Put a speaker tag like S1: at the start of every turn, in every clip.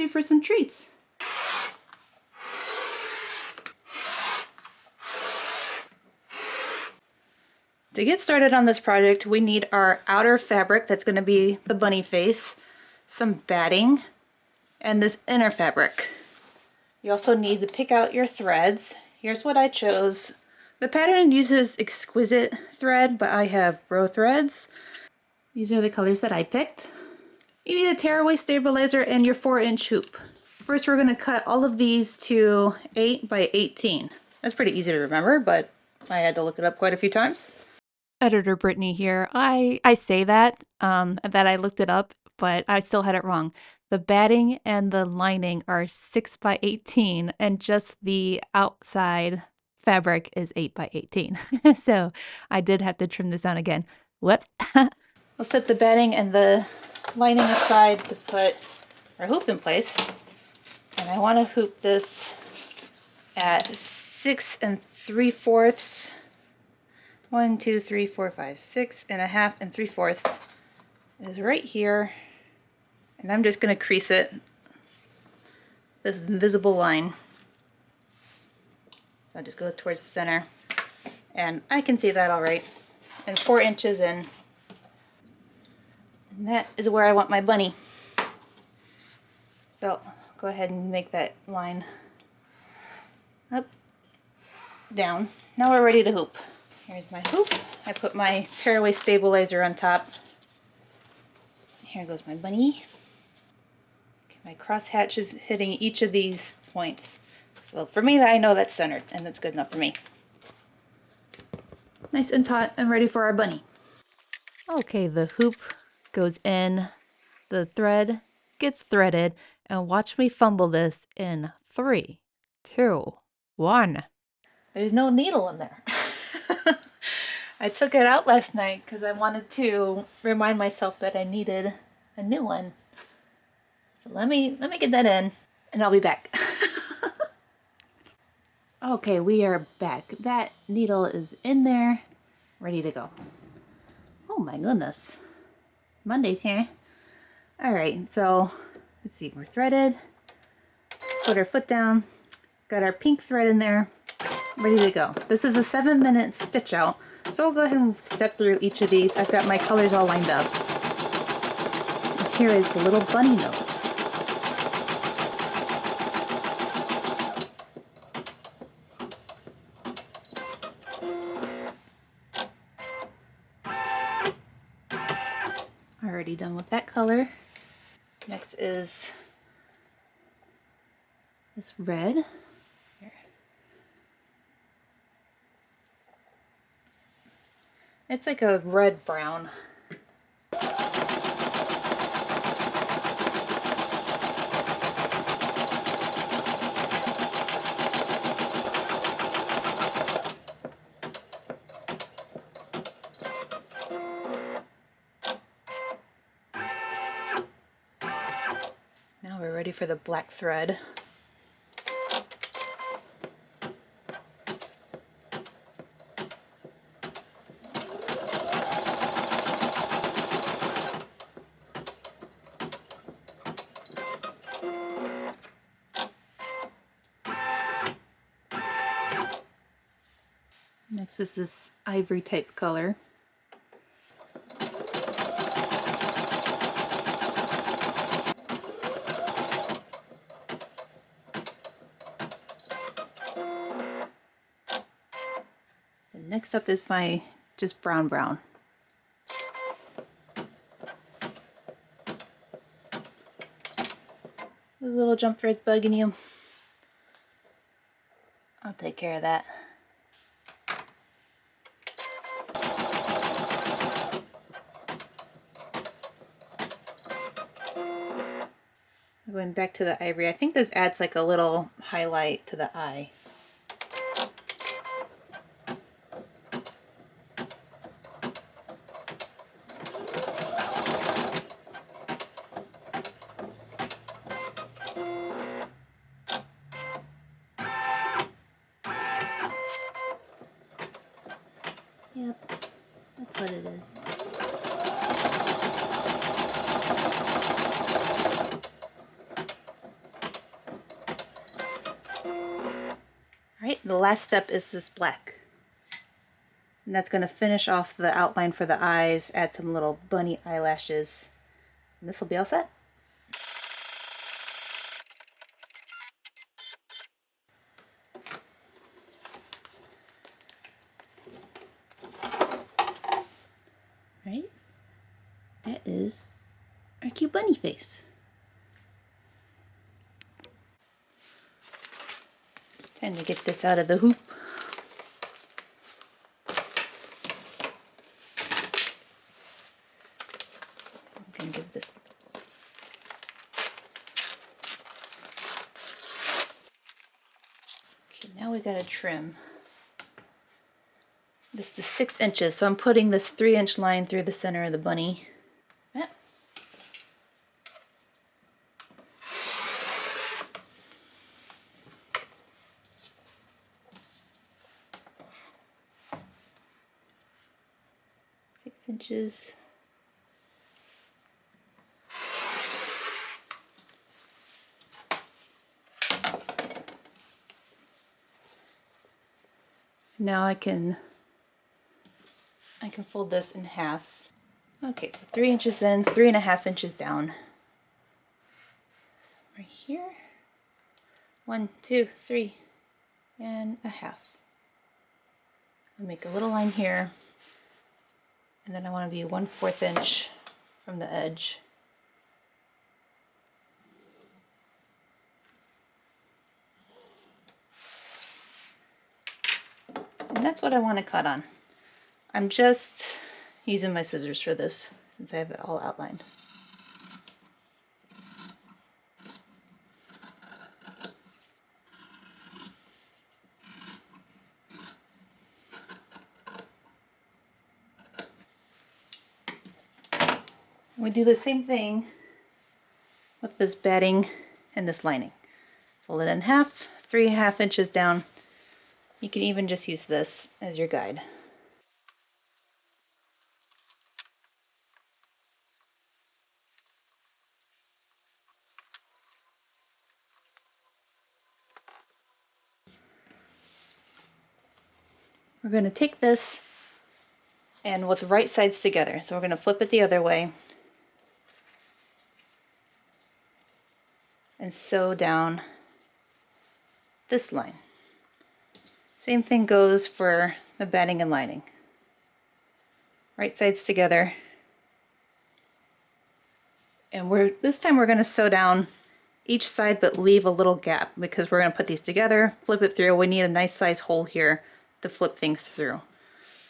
S1: ready for some treats. To get started on this project, we need our outer fabric that's going to be the bunny face, some batting, and this inner fabric. You also need to pick out your threads. Here's what I chose. The pattern uses exquisite thread, but I have row threads. These are the colors that I picked. You need a tearaway stabilizer and your 4-inch hoop. First, we're going to cut all of these to 8 by 18. That's pretty easy to remember, but I had to look it up quite a few times.
S2: Editor Brittany here. I say that I looked it up, but I still had it wrong. The batting and the lining are 6 by 18, and just the outside fabric is 8 by 18. So I did have to trim this down again. Whoops.
S1: We'll set the batting and the lining aside to put our hoop in place. And I want to hoop this at 6 3/4. 1, 2, 3, 4, 5, 6 1/2 3/4 is right here. And I'm just going to crease it, this invisible line. So I'll just go towards the center. And I can see that all right. And 4 inches in. And that is where I want my bunny. So go ahead and make that line up, down. Now we're ready to hoop. Here's my hoop. I put my tearaway stabilizer on top. Here goes my bunny. Okay, my cross hatch is hitting each of these points. So for me, I know that's centered, and that's good enough for me. Nice and taut and ready for our bunny.
S2: Okay, the hoop goes in, the thread gets threaded, and watch me fumble this in 3, 2, 1.
S1: There's no needle in there. I took it out last night because I wanted to remind myself that I needed a new one. So let me get that in, and I'll be back. Okay, we are back. That needle is in there, ready to go. Oh my goodness. Monday's here. Alright, so let's see, we're threaded. Put our foot down. Got our pink thread in there. Ready to go. This is a 7-minute stitch out. So we'll go ahead and step through each of these. I've got my colors all lined up. And here is the little bunny nose. Already done with that color. Next is this red. Here. It's like a red-brown. Now we're ready for the black thread. Next is this ivory type color. And next up is my just brown. Those little jump threads bugging you? I'll take care of that. Going back to the ivory, I think this adds like a little highlight to the eye. Yep, that's what it is. Right, the last step is this black. And that's going to finish off the outline for the eyes, add some little bunny eyelashes. And this will be all set. Right? That is our cute bunny face. Time to get this out of the hoop. I'm going to give this. Okay, now we got to trim. This is 6 inches, so I'm putting this 3-inch line through the center of the bunny. That. Six inches. Now I can fold this in half. Okay, so 3 inches in, 3.5 inches down. Right here. 1, 2, 3 and a half. I'll make a little line here, and then I want to be 1/4 inch from the edge. And that's what I want to cut on. I'm just using my scissors for this since I have it all outlined. We do the same thing with this batting and this lining. Fold it in half, 3.5 inches down. You can even just use this as your guide. We're going to take this and with right sides together. So we're going to flip it the other way and sew down this line. Same thing goes for the batting and lining. Right sides together. And this time we're going to sew down each side but leave a little gap because we're going to put these together, flip it through. We need a nice size hole here to flip things through.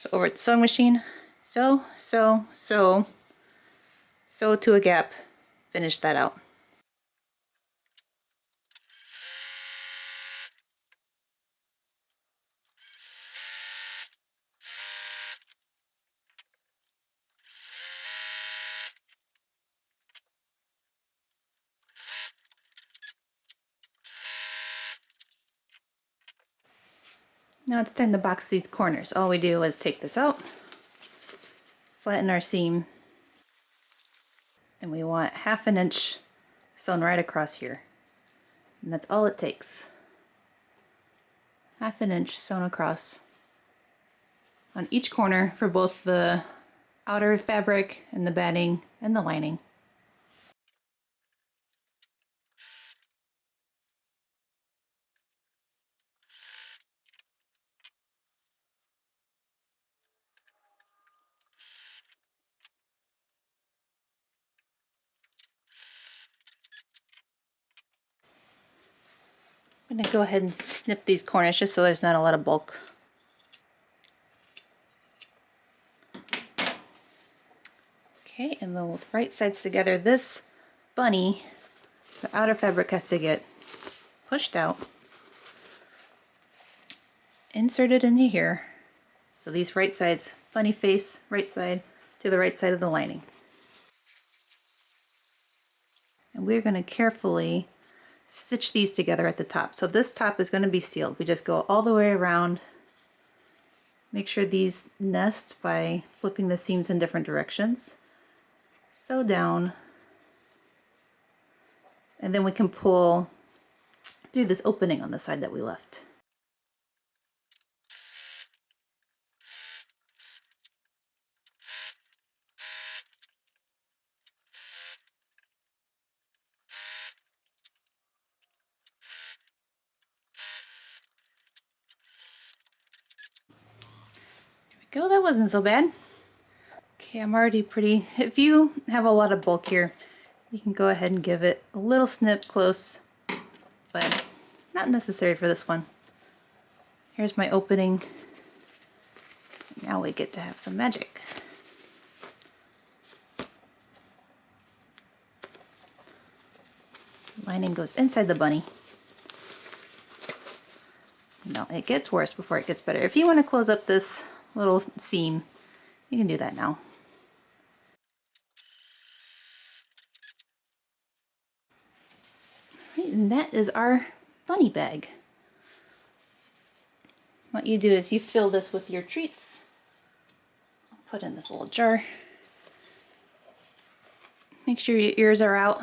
S1: So over at the sewing machine, sew, sew, sew, sew to a gap, finish that out. Now it's time to box these corners. All we do is take this out, flatten our seam, and we want 1/2 inch sewn right across here. And that's all it takes. 1/2 inch sewn across on each corner for both the outer fabric and the batting and the lining. I'm going to go ahead and snip these corners just so there's not a lot of bulk. Okay, and then with right sides together, this bunny, the outer fabric has to get pushed out, inserted into here. So these right sides, bunny face, right side to the right side of the lining. And we're going to carefully stitch these together at the top. So this top is going to be sealed. We just go all the way around. Make sure these nest by flipping the seams in different directions. Sew down. And then we can pull through this opening on the side that we left. go, that wasn't so bad. Okay, I'm already pretty, if you have a lot of bulk here, you can go ahead and give it a little snip close, but not necessary for this one. Here's my opening. Now we get to have some magic. Lining goes inside the bunny. No, it gets worse before it gets better. If you want to close up this little seam, you can do that now. Right, and that is our bunny bag. What you do is you fill this with your treats. I'll put in this little jar. Make sure your ears are out.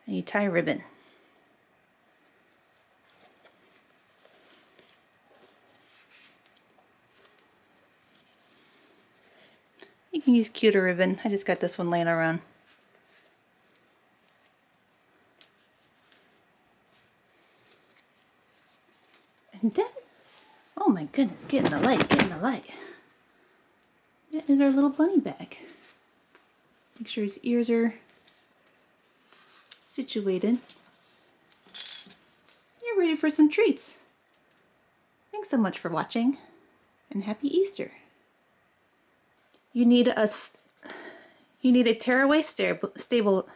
S1: And you tie a ribbon. You can use cuter ribbon. I just got this one laying around. And then, oh my goodness, get in the light, get in the light. That is our little bunny bag. Make sure his ears are situated. You're ready for some treats. Thanks so much for watching, and happy Easter. You need a tearaway stable